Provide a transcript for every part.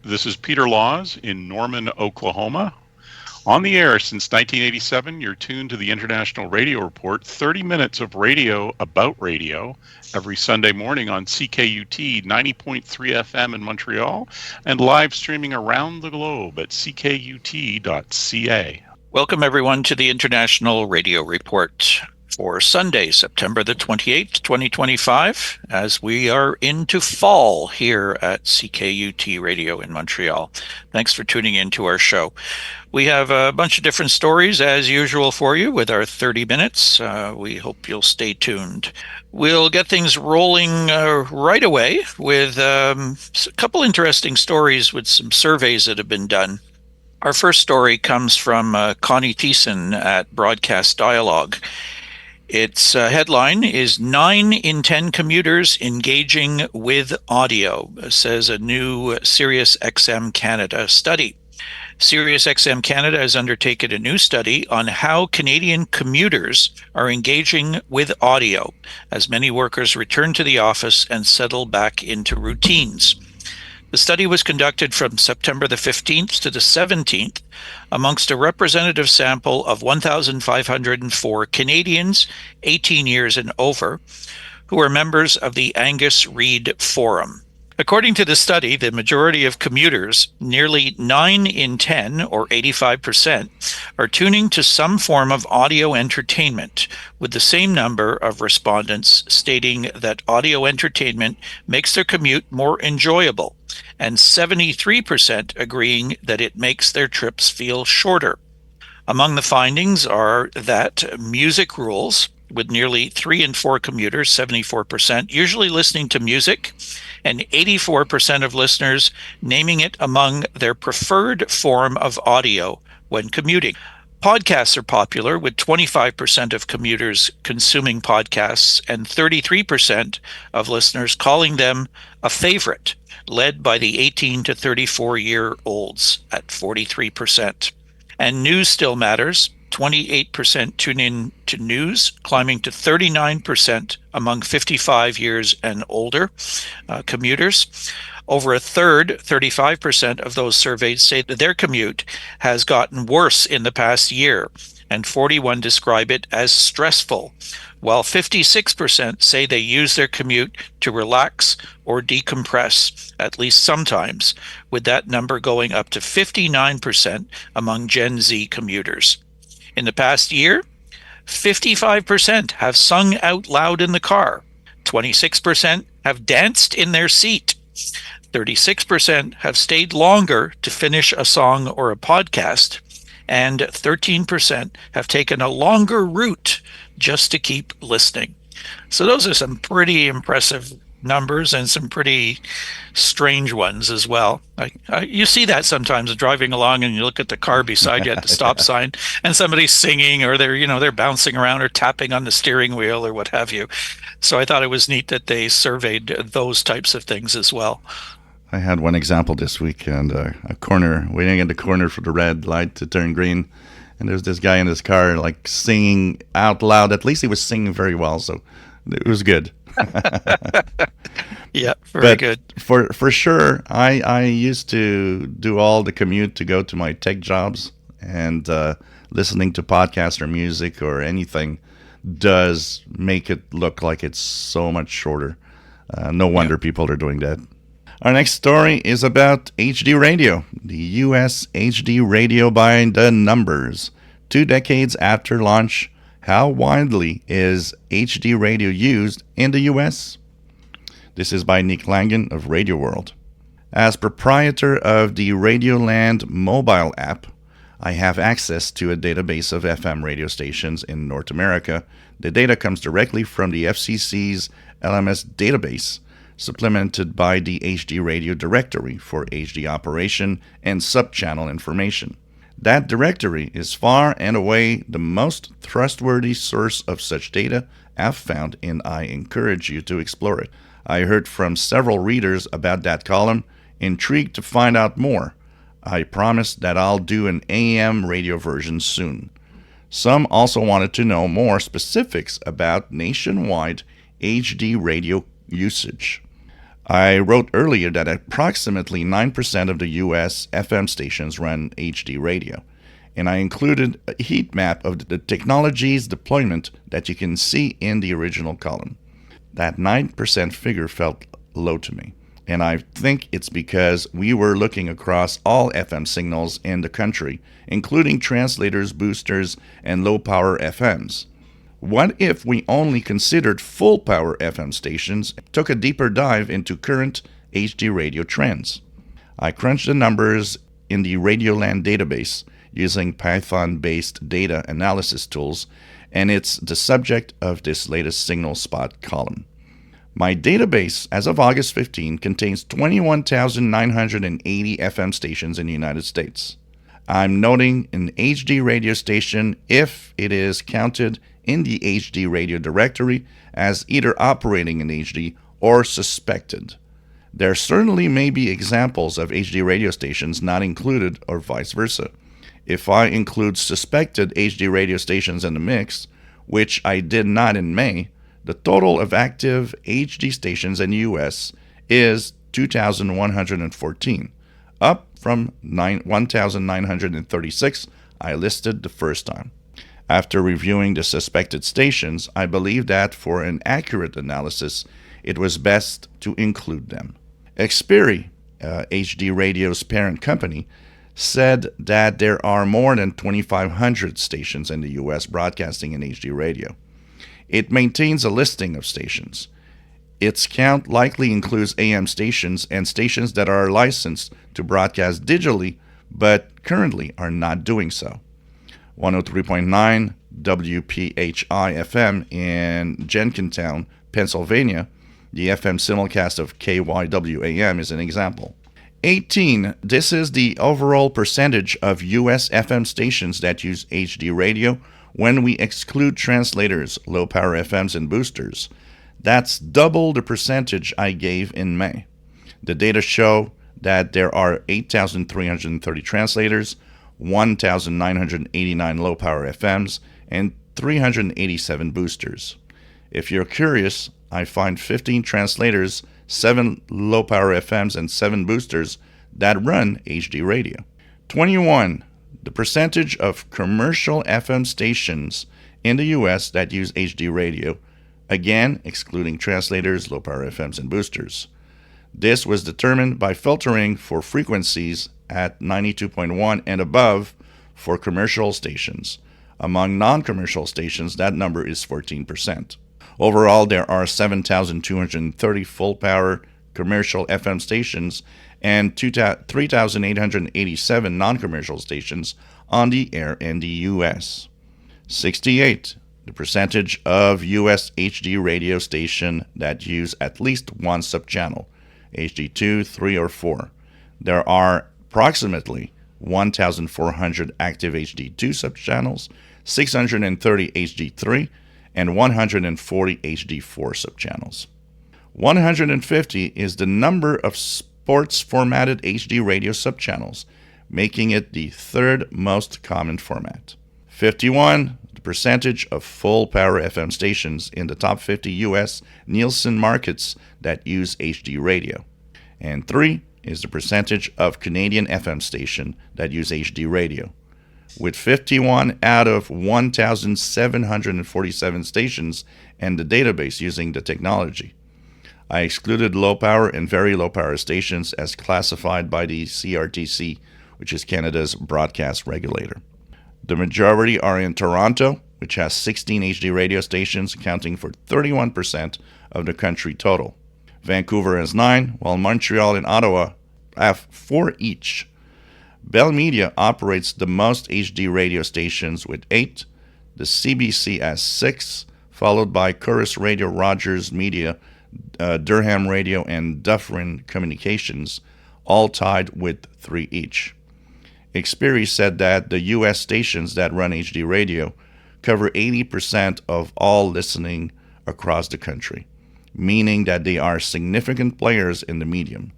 This is Peter Laws in Norman, Oklahoma. On the air since 1987, you're tuned to the International Radio Report, 30 minutes of radio about radio every Sunday morning on CKUT 90.3 FM in Montreal and live streaming around the globe at ckut.ca. Welcome, everyone, to the International Radio Report for Sunday, September the 28th, 2025, as we are into fall here at CKUT Radio in Montreal. Thanks for tuning in to our show. We have a bunch of different stories, as usual, for you with our 30 minutes. We hope you'll stay tuned. We'll get things rolling right away with a couple interesting stories with some surveys that have been done. Our first story comes from Connie Thiessen at Broadcast Dialogue. Its headline is 9 in 10 commuters engaging with audio, says a new SiriusXM Canada study. SiriusXM Canada has undertaken a new study on how Canadian commuters are engaging with audio as many workers return to the office and settle back into routines. The study was conducted from September the 15th to the 17th amongst a representative sample of 1,504 Canadians 18 years and over who are members of the Angus Reid Forum. According to the study, the majority of commuters, nearly 9 in 10 or 85%, are tuning to some form of audio entertainment, with the same number of respondents stating that audio entertainment makes their commute more enjoyable, and 73% agreeing that it makes their trips feel shorter. Among the findings are that music rules, with nearly 3 in 4 commuters, 74%, usually listening to music, and 84% of listeners naming it among their preferred form of audio when commuting. Podcasts are popular, with 25% of commuters consuming podcasts and 33% of listeners calling them a favorite, led by the 18 to 34-year-olds at 43%. And news still matters. 28% tune in to news, climbing to 39% among 55 years and older commuters. Over a third, 35% of those surveyed say that their commute has gotten worse in the past year, and 41% describe it as stressful, while 56% say they use their commute to relax or decompress, at least sometimes, with that number going up to 59% among Gen Z commuters. In the past year, 55% have sung out loud in the car, 26% have danced in their seat, 36% have stayed longer to finish a song or a podcast, and 13% have taken a longer route just to keep listening. So those are some pretty impressive numbers and some pretty strange ones as well. You see that sometimes driving along and you look at the car beside you at the stop sign and somebody's singing, or they're bouncing around or tapping on the steering wheel or what have you. So I thought it was neat that they surveyed those types of things as well. I had one example this week, and a corner, waiting at the corner for the red light to turn green, and there's this guy in his car like singing out loud. At least he was singing very well, so it was good. Yeah, very good. For sure, I used to do all the commute to go to my tech jobs, and listening to podcasts or music or anything does make it look like it's so much shorter. No wonder people are doing that. Our next story is about HD radio. The US HD radio by the numbers. 2 decades after launch, how widely is HD radio used in the US? This is by Nick Langan of Radioworld. As proprietor of the Radioland mobile app, I have access to a database of FM radio stations in North America. The data comes directly from the FCC's LMS database, supplemented by the HD radio directory for HD operation and sub-channel information. That directory is far and away the most trustworthy source of such data I've found, and I encourage you to explore it. I heard from several readers about that column, intrigued to find out more. I promise that I'll do an AM radio version soon. Some also wanted to know more specifics about nationwide HD radio usage. I wrote earlier that approximately 9% of the U.S. FM stations run HD radio, and I included a heat map of the technology's deployment that you can see in the original column. That 9% figure felt low to me, and I think it's because we were looking across all FM signals in the country, including translators, boosters, and low-power FMs. What if we only considered full power FM stations and took a deeper dive into current HD radio trends? I crunched the numbers in the Radioland database using Python-based data analysis tools, and it's the subject of this latest Signal Spot column. My database, as of August 15, contains 21,980 FM stations in the United States. I'm noting an HD radio station if it is counted in the HD radio directory as either operating in HD or suspected. There certainly may be examples of HD radio stations not included or vice versa. If I include suspected HD radio stations in the mix, which I did not in May, the total of active HD stations in the US is 2,114, up from 1,936 I listed the first time. After reviewing the suspected stations, I believe that for an accurate analysis, it was best to include them. Xperi, HD Radio's parent company, said that there are more than 2,500 stations in the U.S. broadcasting in HD radio. It maintains a listing of stations. Its count likely includes AM stations and stations that are licensed to broadcast digitally, but currently are not doing so. 103.9 WPHI-FM in Jenkintown, Pennsylvania. The FM simulcast of KYW-AM is an example. 18. This is the overall percentage of U.S. FM stations that use HD radio when we exclude translators, low-power FMs, and boosters. That's double the percentage I gave in May. The data show that there are 8,330 translators, 1,989 low-power FMs, and 387 boosters. If you're curious, I find 15 translators, 7 low-power FMs, and 7 boosters that run HD radio. 21. The percentage of commercial FM stations in the U.S. that use HD radio, again excluding translators, low-power FMs, and boosters. This was determined by filtering for frequencies at 92.1 and above for commercial stations. Among non-commercial stations, that number is 14%. Overall, there are 7,230 full-power commercial FM stations and 3,887 non-commercial stations on the air in the U.S. 68. The percentage of U.S. HD radio station that use at least one subchannel, HD2, 3, or 4. There are approximately 1,400 active HD2 subchannels, 630 HD3, and 140 HD4 subchannels. 150 is the number of sports-formatted HD radio subchannels, making it the third most common format. 51, the percentage of full-power FM stations in the top 50 U.S. Nielsen markets that use HD radio. And 3 is the percentage of Canadian FM stations that use HD radio. With 51 out of 1,747 stations and the database using the technology. I excluded low-power and very low-power stations as classified by the CRTC, which is Canada's broadcast regulator. The majority are in Toronto, which has 16 HD radio stations, accounting for 31% of the country total. Vancouver has 9, while Montreal and Ottawa have 4 each. Bell Media operates the most HD radio stations with 8. The CBC has 6, followed by Chorus Radio, Rogers Media, Durham Radio, and Dufferin Communications, all tied with 3 each. Xperi said that the U.S. stations that run HD radio cover 80% of all listening across the country, meaning that they are significant players in the medium.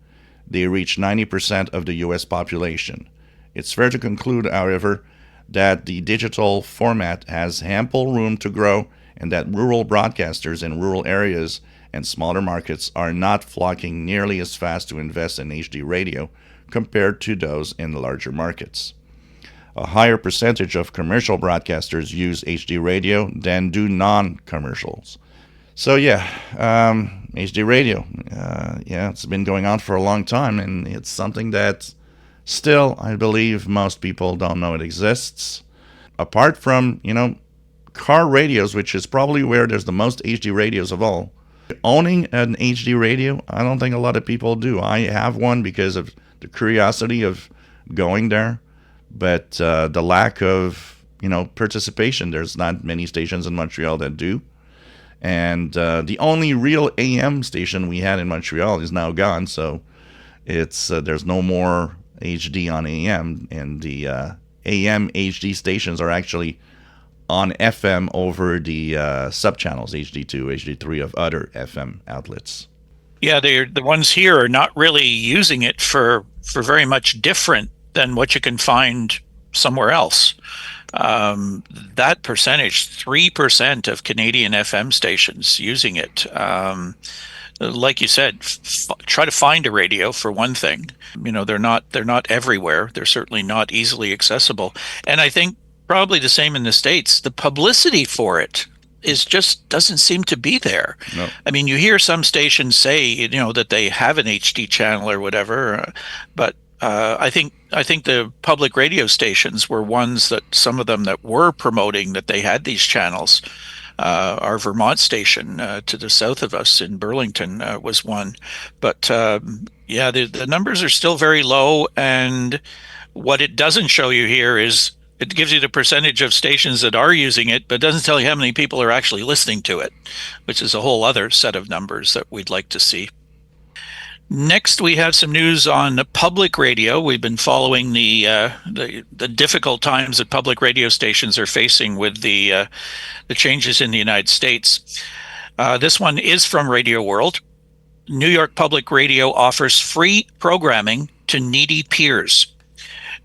They reach 90% of the U.S. population. It's fair to conclude, however, that the digital format has ample room to grow and that rural broadcasters in rural areas and smaller markets are not flocking nearly as fast to invest in HD radio compared to those in larger markets. A higher percentage of commercial broadcasters use HD radio than do non-commercials. So HD radio, it's been going on for a long time, and it's something that still, I believe, most people don't know it exists. Apart from, car radios, which is probably where there's the most HD radios of all. Owning an HD radio, I don't think a lot of people do. I have one because of the curiosity of going there, but the lack of, participation. There's not many stations in Montreal that do. And the only real AM station we had in Montreal is now gone, so it's there's no more HD on AM, and the AM HD stations are actually on FM over the sub-channels, HD2, HD3 of other FM outlets. Yeah, the ones here are not really using it for very much different than what you can find somewhere else. That percentage, 3% of Canadian FM stations using it. Like you said, try to find a radio for one thing. They're not everywhere. They're certainly not easily accessible. And I think probably the same in the States. The publicity for it is just doesn't seem to be there. No. I mean, you hear some stations say, that they have an HD channel or whatever, but I think the public radio stations were ones that some of them that were promoting that they had these channels. Our Vermont station to the south of us in Burlington was one. But the numbers are still very low. And what it doesn't show you here is it gives you the percentage of stations that are using it, but doesn't tell you how many people are actually listening to it, which is a whole other set of numbers that we'd like to see. Next, we have some news on public radio. We've been following the difficult times that public radio stations are facing with the changes in the United States. This one is from Radioworld. New York Public Radio offers free programming to needy peers.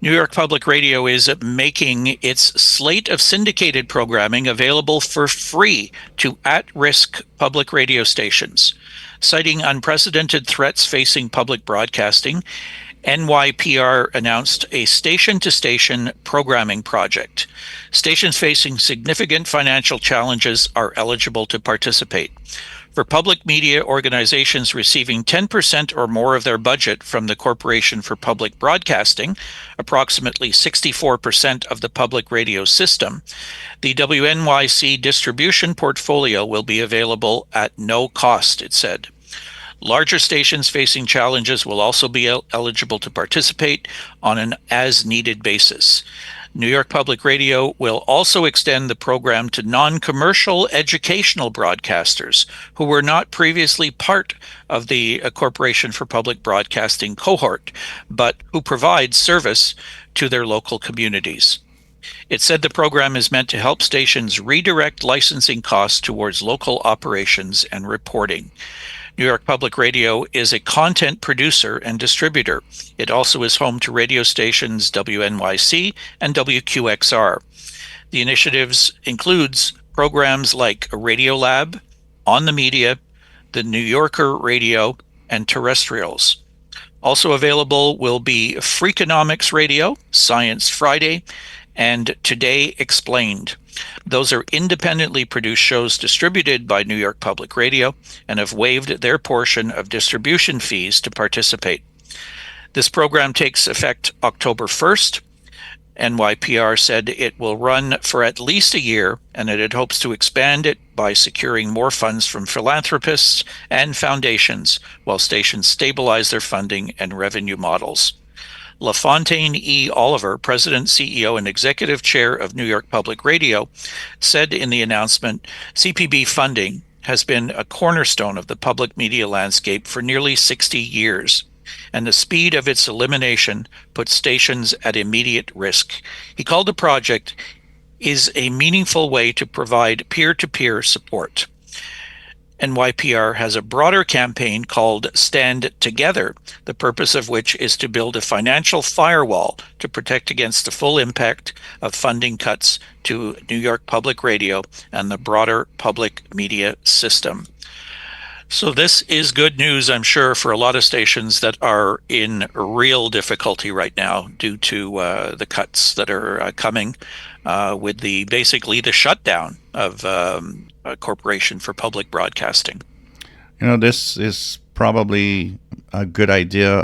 New York Public Radio is making its slate of syndicated programming available for free to at-risk public radio stations. Citing unprecedented threats facing public broadcasting, NYPR announced a station-to-station programming project. Stations facing significant financial challenges are eligible to participate. For public media organizations receiving 10% or more of their budget from the Corporation for Public Broadcasting, approximately 64% of the public radio system, the WNYC distribution portfolio will be available at no cost, it said. Larger stations facing challenges will also be eligible to participate on an as-needed basis. New York Public Radio will also extend the program to non-commercial educational broadcasters who were not previously part of the Corporation for Public Broadcasting cohort, but who provide service to their local communities. It said the program is meant to help stations redirect licensing costs towards local operations and reporting. New York Public Radio is a content producer and distributor. It also is home to radio stations WNYC and WQXR. The initiatives includes programs like Radio Lab, On the Media, The New Yorker Radio, and Terrestrials. Also available will be Freakonomics Radio, Science Friday, and Today Explained. Those are independently produced shows distributed by New York Public Radio and have waived their portion of distribution fees to participate. This program takes effect October 1st. NYPR said it will run for at least a year, and that it hopes to expand it by securing more funds from philanthropists and foundations while stations stabilize their funding and revenue models. LaFontaine E. Oliver, President, CEO, and Executive Chair of New York Public Radio, said in the announcement, CPB funding has been a cornerstone of the public media landscape for nearly 60 years, and the speed of its elimination puts stations at immediate risk. He called the project is a meaningful way to provide peer-to-peer support. NYPR has a broader campaign called Stand Together, the purpose of which is to build a financial firewall to protect against the full impact of funding cuts to New York Public Radio and the broader public media system. So this is good news, I'm sure, for a lot of stations that are in real difficulty right now due to the cuts that are coming with basically the shutdown of a Corporation for Public Broadcasting. This is probably a good idea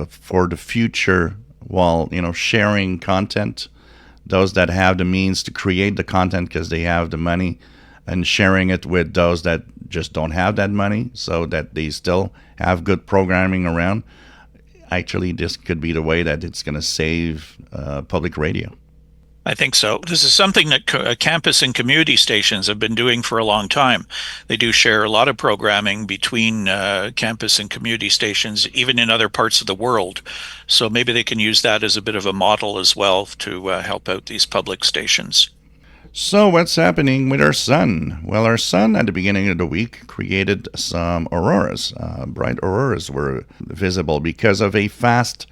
for the future while, sharing content. Those that have the means to create the content because they have the money, and sharing it with those that just don't have that money so that they still have good programming around. Actually, this could be the way that it's going to save public radio. I think so. This is something that campus and community stations have been doing for a long time. They do share a lot of programming between campus and community stations, even in other parts of the world. So maybe they can use that as a bit of a model as well to help out these public stations. So what's happening with our sun? Well, our sun at the beginning of the week created some auroras. Bright auroras were visible because of a fast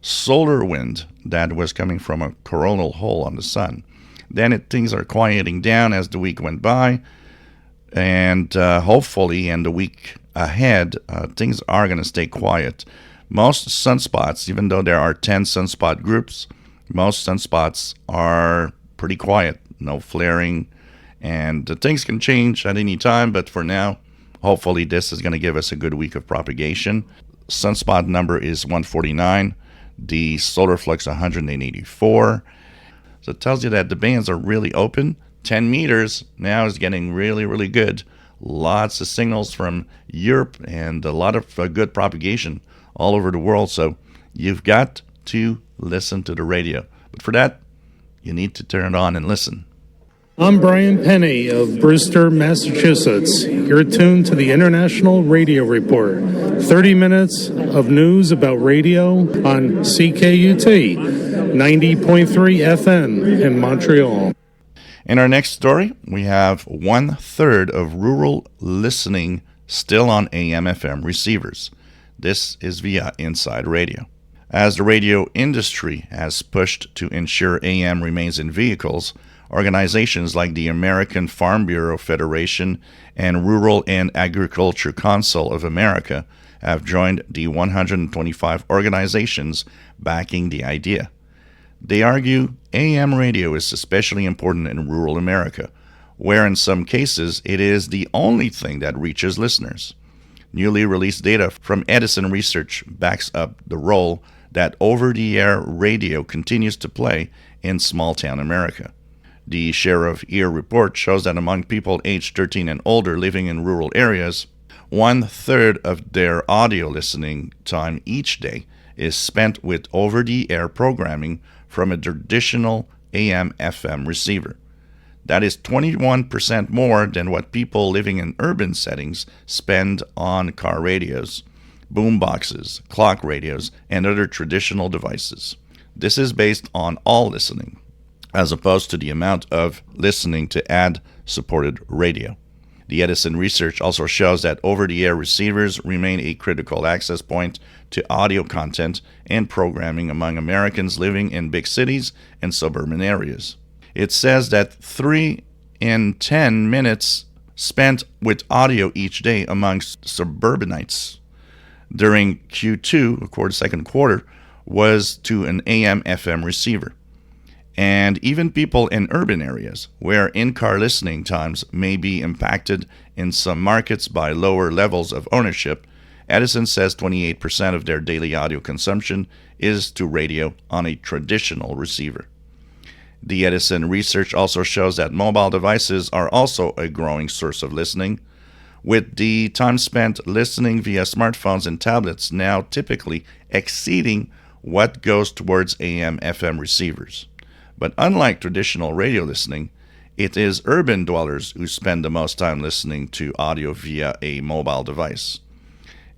solar wind that was coming from a coronal hole on the sun. Then things are quieting down as the week went by, and hopefully in the week ahead, things are going to stay quiet. Most sunspots, even though there are 10 sunspot groups, most sunspots are pretty quiet, no flaring, and things can change at any time, but for now, hopefully this is going to give us a good week of propagation. Sunspot number is 149. The solar flux 184. So it tells you that the bands are really open. 10 meters now is getting really, really good. Lots of signals from Europe and a lot of good propagation all over the world. So you've got to listen to the radio. But for that, you need to turn it on and listen. I'm Brian Penny of Brewster, Massachusetts. You're tuned to the International Radio Report. 30 minutes of news about radio on CKUT 90.3 FM in Montreal. In our next story, we have 1/3 of rural listening still on AM/FM receivers. This is via Inside Radio. As the radio industry has pushed to ensure AM remains in vehicles, organizations like the American Farm Bureau Federation and Rural and Agriculture Council of America have joined the 125 organizations backing the idea. They argue AM radio is especially important in rural America, where in some cases it is the only thing that reaches listeners. Newly released data from Edison Research backs up the role that over-the-air radio continues to play in small-town America. The Share of Ear report shows that among people aged 13 and older living in rural areas, 1/3 of their audio listening time each day is spent with over-the-air programming from a traditional AM/FM receiver. That is 21% more than what people living in urban settings spend on car radios, boom boxes, clock radios, and other traditional devices. This is based on all listening, as opposed to the amount of listening to ad-supported radio. The Edison research also shows that over-the-air receivers remain a critical access point to audio content and programming among Americans living in big cities and suburban areas. It says that 3 in 10 minutes spent with audio each day amongst suburbanites during Q2, according to second quarter, was to an AM/FM receiver. And even people in urban areas, where in-car listening times may be impacted in some markets by lower levels of ownership, Edison says 28% of their daily audio consumption is to radio on a traditional receiver. The Edison research also shows that mobile devices are also a growing source of listening, with the time spent listening via smartphones and tablets now typically exceeding what goes towards AM/FM receivers. But unlike traditional radio listening, it is urban dwellers who spend the most time listening to audio via a mobile device.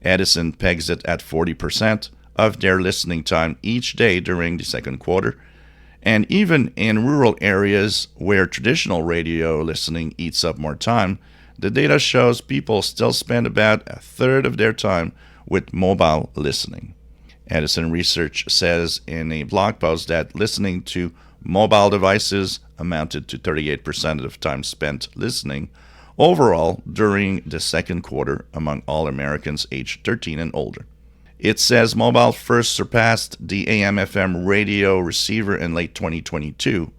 Edison pegs it at 40% of their listening time each day during the second quarter, and even in rural areas where traditional radio listening eats up more time, the data shows people still spend about 1/3 of their time with mobile listening. Edison Research says in a blog post that listening to mobile devices amounted to 38% of time spent listening, overall during the second quarter among all Americans aged 13 and older. It says mobile first surpassed the AM/FM radio receiver in late 2022,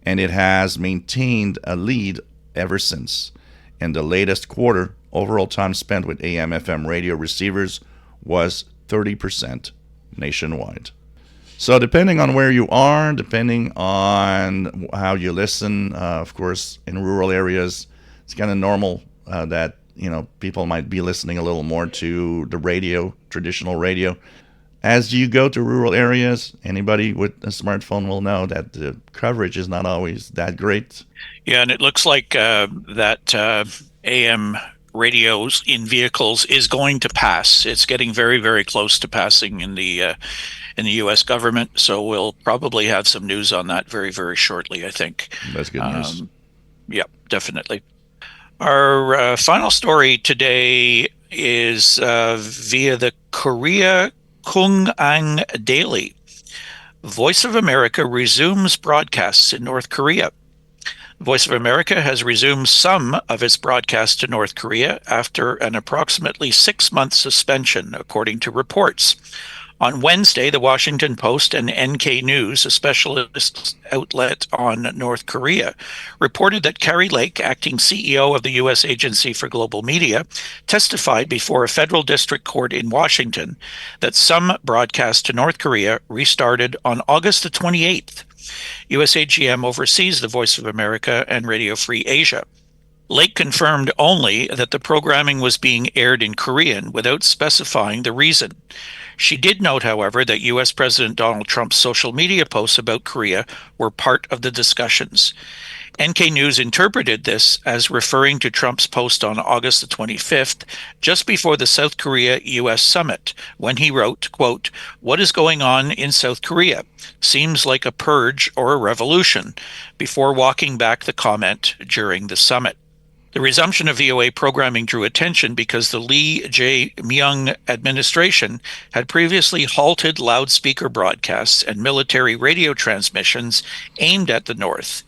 and it has maintained a lead ever since. In the latest quarter, overall time spent with AM/FM radio receivers was 30% nationwide. So depending on where you are, depending on how you listen, of course, in rural areas, it's kind of normal that people might be listening a little more to the radio, traditional radio. As you go to rural areas, anybody with a smartphone will know that the coverage is not always that great. Yeah, and it looks like that AM radios in vehicles is going to pass. It's getting very, very close to passing in the U.S. government. So we'll probably have some news on that very, very shortly, I think. That's good news. Yeah, definitely. Our final story today is via the Korea KoongAng Daily. Voice of America resumes broadcasts in North Korea. Voice of America has resumed some of its broadcasts to North Korea after an approximately 6-month suspension, according to reports. On Wednesday, the Washington Post and NK News, a specialist outlet on North Korea, reported that Carrie Lake, acting CEO of the U.S. Agency for Global Media, testified before a federal district court in Washington that some broadcasts to North Korea restarted on August the 28th. USAGM oversees the Voice of America and Radio Free Asia. Lake confirmed only that the programming was being aired in Korean without specifying the reason. She did note, however, that U.S. President Donald Trump's social media posts about Korea were part of the discussions. NK News interpreted this as referring to Trump's post on August the 25th, just before the South Korea-U.S. summit, when he wrote, quote, "What is going on in South Korea? Seems like a purge or a revolution," before walking back the comment during the summit. The resumption of VOA programming drew attention because the Lee Jae-myung administration had previously halted loudspeaker broadcasts and military radio transmissions aimed at the North.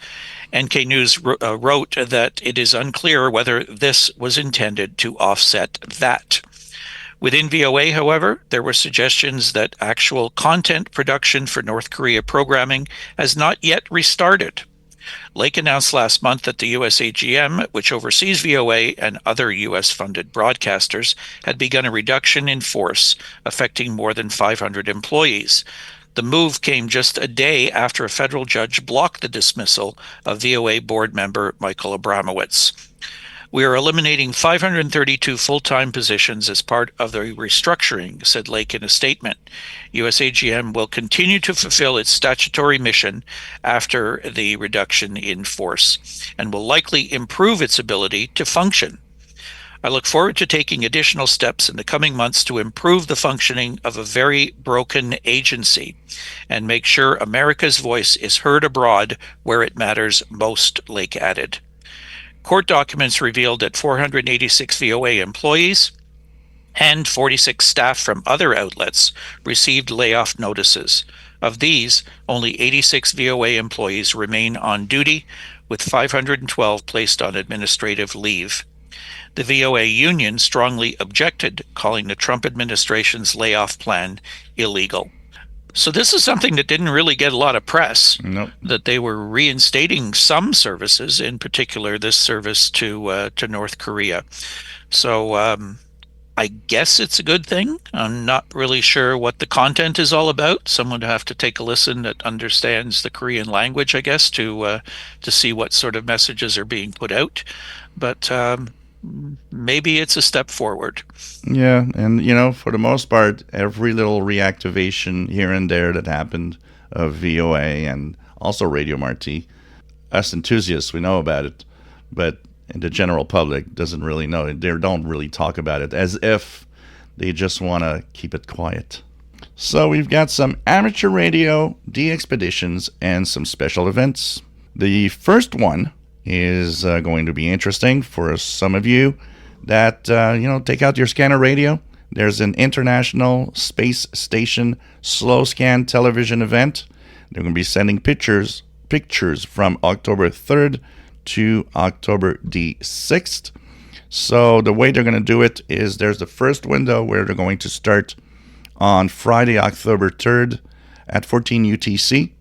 NK News wrote that it is unclear whether this was intended to offset that. Within VOA, however, there were suggestions that actual content production for North Korea programming has not yet restarted. Lake announced last month that the USAGM, which oversees VOA and other U.S.-funded broadcasters, had begun a reduction in force, affecting more than 500 employees. The move came just a day after a federal judge blocked the dismissal of VOA board member Michael Abramowitz. "We are eliminating 532 full-time positions as part of the restructuring," said Lake in a statement. USAGM will continue to fulfill its statutory mission after the reduction in force and will likely improve its ability to function. "I look forward to taking additional steps in the coming months to improve the functioning of a very broken agency and make sure America's voice is heard abroad where it matters most," Lake added. Court documents revealed that 486 VOA employees and 46 staff from other outlets received layoff notices. Of these, only 86 VOA employees remain on duty, with 512 placed on administrative leave. The VOA union strongly objected, calling the Trump administration's layoff plan illegal. So this is something that didn't really get a lot of press, Nope. that they were reinstating some services, in particular this service to North Korea. So I guess it's a good thing. I'm not really sure what the content is all about. Someone would have to take a listen that understands the Korean language, I guess, to see what sort of messages are being put out. But maybe it's a step forward. Yeah, and for the most part, every little reactivation here and there that happened of VOA and also Radio Marti, us enthusiasts, we know about it, but the general public doesn't really know it. They don't really talk about it, as if they just want to keep it quiet. So we've got some amateur radio, DXPEDITIONS, and some special events. The first one is going to be interesting for some of you that, take out your scanner radio. There's an International Space Station slow scan television event. They're going to be sending pictures from October 3rd to October the 6th. So the way they're going to do it is there's the first window where they're going to start on Friday, October 3rd at 14 UTC,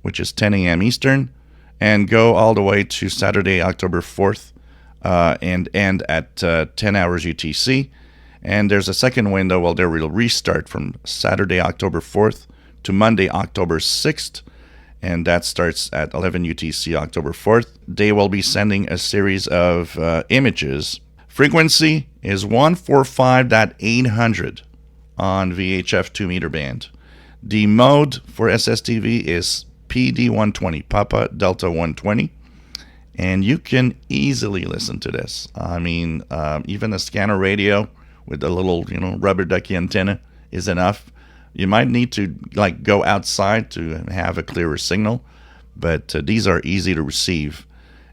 which is 10 a.m. Eastern, and go all the way to Saturday, October 4th, and end at 10 hours UTC. And there's a second window where they will restart from Saturday, October 4th to Monday, October 6th, and that starts at 11 UTC, October 4th. They will be sending a series of images. Frequency is 145.800 on VHF 2-meter band. The mode for SSTV is PD120, Papa Delta 120, and you can easily listen to this. I mean, even a scanner radio with a little, rubber ducky antenna is enough. You might need to go outside to have a clearer signal, but these are easy to receive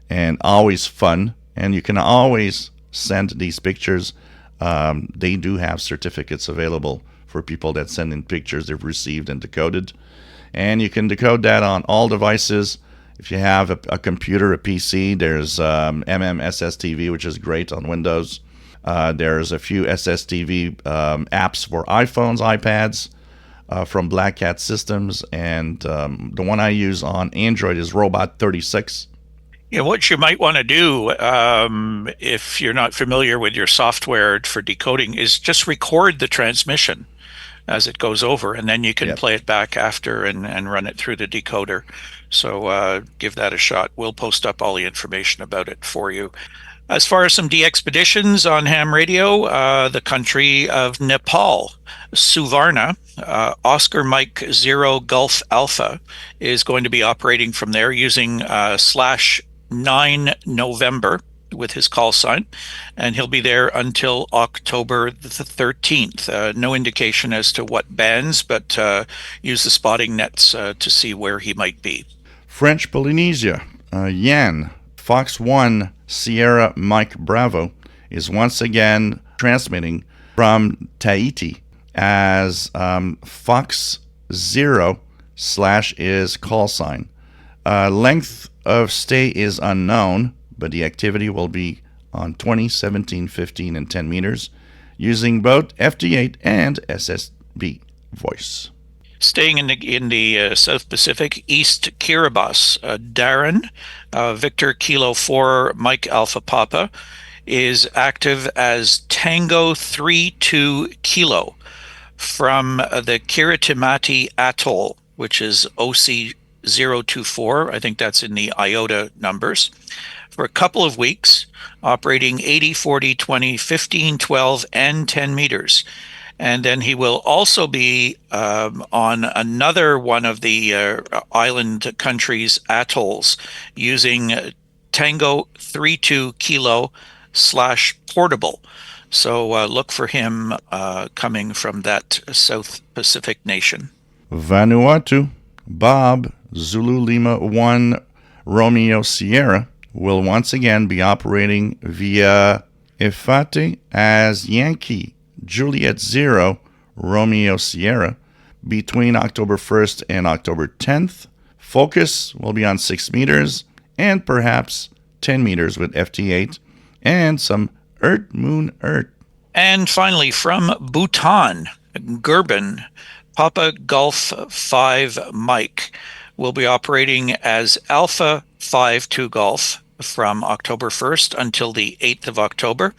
and always fun. And you can always send these pictures. They do have certificates available for people that send in pictures they've received and decoded. And you can decode that on all devices. If you have a computer, a PC, there's SSTV, which is great on Windows. There's a few SSTV apps for iPhones, iPads from Black Cat Systems, and the one I use on Android is Robot 36. Yeah, what you might want to do, if you're not familiar with your software for decoding, is just record the transmission as it goes over, and then you can play it back after and run it through the decoder. So give that a shot. We'll post up all the information about it for you. As far as some DXPEDITIONS on ham radio, the country of Nepal, Suvarna, Oscar Mike 0 Gulf Alpha, is going to be operating from there using /9 November with his call sign, and he'll be there until October the 13th. No indication as to what bands, but use the spotting nets to see where he might be. French Polynesia, Yann, Fox 1 Sierra Mike Bravo, is once again transmitting from Tahiti as Fox 0 / is call sign. Length of stay is unknown, but the activity will be on 20, 17, 15, and 10 meters using both FT8 and SSB voice. Staying in the South Pacific, East Kiribati, Darren, Victor Kilo 4 Mike Alpha Papa, is active as Tango 32 Kilo from the Kiritimati Atoll, which is OC 024. I think that's in the IOTA numbers, for a couple of weeks, operating 80, 40, 20, 15, 12, and 10 meters. And then he will also be on another one of the island countries' atolls using Tango 32 Kilo / portable. So look for him coming from that South Pacific nation. Vanuatu, Bob Zulu Lima 1 Romeo Sierra will once again be operating via Ifate as Yankee Juliet 0 Romeo Sierra between October 1st and October 10th. Focus will be on 6 meters and perhaps 10 meters with FT8 and some Earth Moon Earth. And finally, from Bhutan, Gurban, Papa Golf 5 Mike will be operating as Alpha 52 Golf from October 1st until the 8th of October.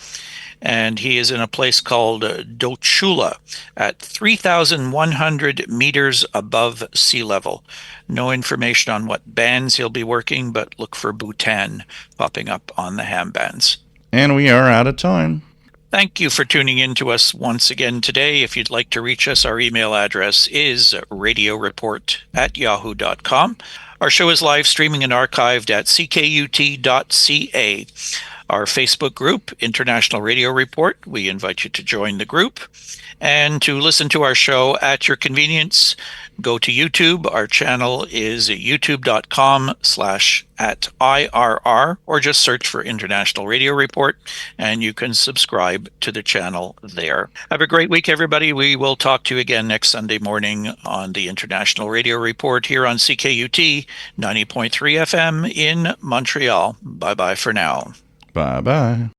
And he is in a place called Dochula at 3,100 meters above sea level. No information on what bands he'll be working, but look for Bhutan popping up on the ham bands. And we are out of time. Thank you for tuning in to us once again today. If you'd like to reach us, our email address is radioreport@yahoo.com. Our show is live streaming and archived at ckut.ca. Our Facebook group, International Radio Report, we invite you to join the group. And to listen to our show at your convenience, Go to YouTube. Our channel is youtube.com/IRR, or just search for International Radio Report, and you can subscribe to the channel there. Have a great week, everybody. We will talk to you again next Sunday morning on the International Radio Report here on CKUT 90.3 FM in Montreal. Bye-bye for now. Bye-bye.